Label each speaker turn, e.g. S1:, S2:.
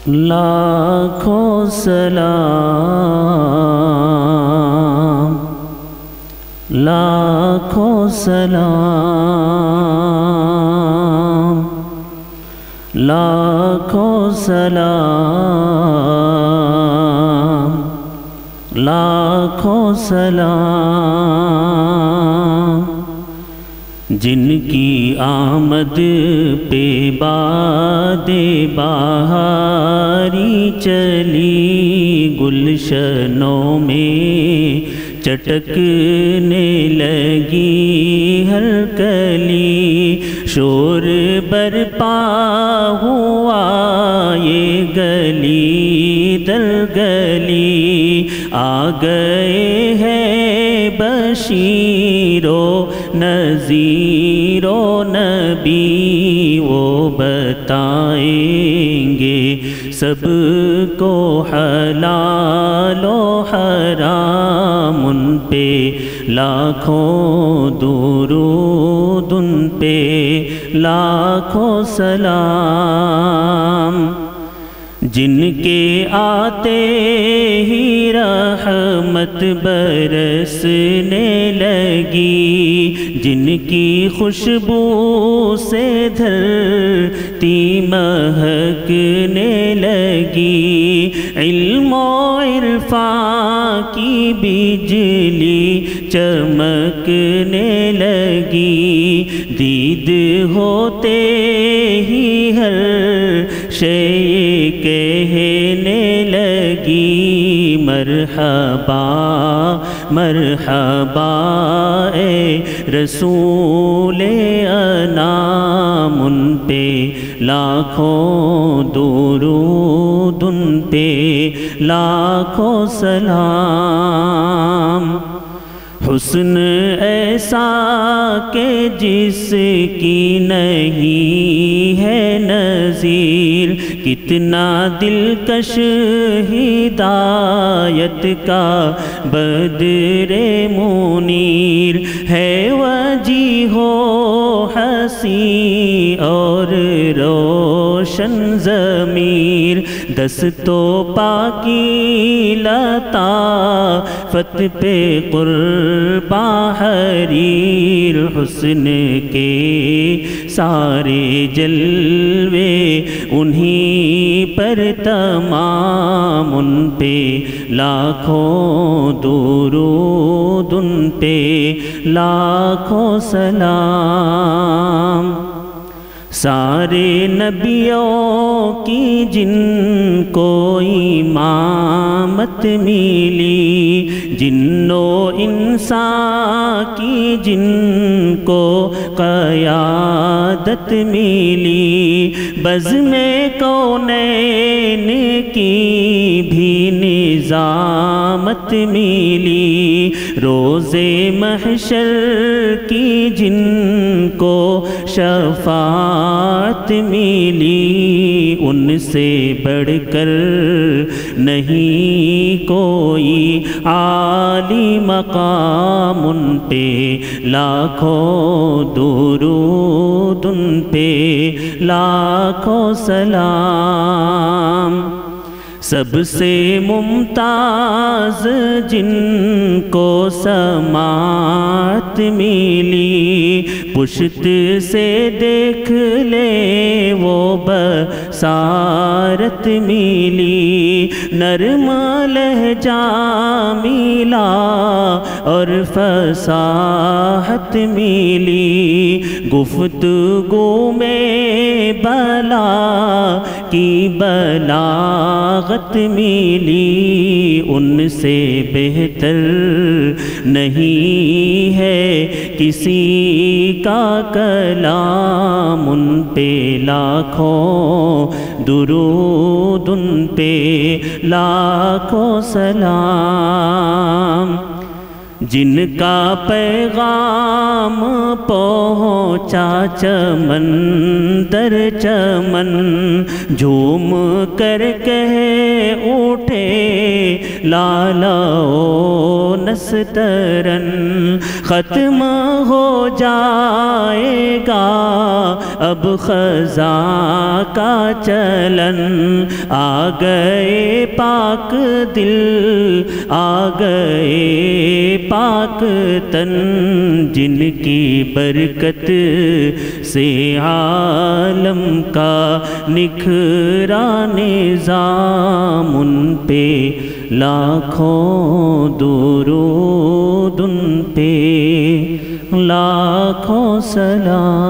S1: لاکھوں سلام، لاکھوں سلام، لاکھوں سلام، لاکھوں سلام، جن کی آمد پہ باد بہاری چلی، گلشنوں میں چٹکنے لگی ہر کلی، شور برپا ہوا یہ گلی در گلی، آ گئے ہیں بشیر و نذیر و نبی، وہ بتائیں گے سب کو حلال و حرام، ان پہ لاکھوں درود، ان پہ لاکھوں سلام، جن کے آتے ہی رحمت برسنے لگی، جن کی خوشبو سے دھرتی مہکنے لگی، علم و عرفان کی بجلی چمکنے لگی، دید ہوتے ہی ہر شے کہنے لگی، مرحبا مرحبا اے رسول انام، ان پہ لاکھوں درود، ان پہ لاکھوں سلام، حسن ایسا کہ جس کی نہیں ہے نظیر، کتنا دلکش ہدایت کا بدر منیر، ہے وجیح و حسین اور روشن ضمیر، دست و پاکی لطافت پہ قرباں حریر، حسن کے سارے جلوے انہی پر تمام، ان پہ لاکھوں درود، ان پہ لاکھوں سلام، سارے نبیوں کی جن کو امامت ملی، جن و انسان کی جن کو قیادت ملی، بزم کونین کی بھی نظامت ملی، روز محشر کی جن کو شفاعت ملی، ان سے بڑھ کر نہیں کوئی عالی مقام، ان پہ لاکھوں درود، ان پہ لاکھوں سلام، سب سے ممتاز جن کو سماعت ملی، پشت سے دیکھ لے وہ بصارت ملی، نرم لہجہ ملا اور فصاحت ملی، گفتگو میں بلا کی بلاغت ملی، ان سے بہتر نہیں ہے کسی کا کلام، ان پہ لاکھوں درود، ان پہ لاکھوں سلام، جن کا پیغام پہنچا چمن در چمن، جھوم کر کہہ اٹھے لالاؤ نسترن، ختم ہو جائے گا اب خزاں کا چلن، آ گئے پاک دل آ گئے پاک تن، جن کی برکت سے عالم کا نکھرا نظام، ان پہ لاکھوں درود، ان پہ لاکھوں سلام۔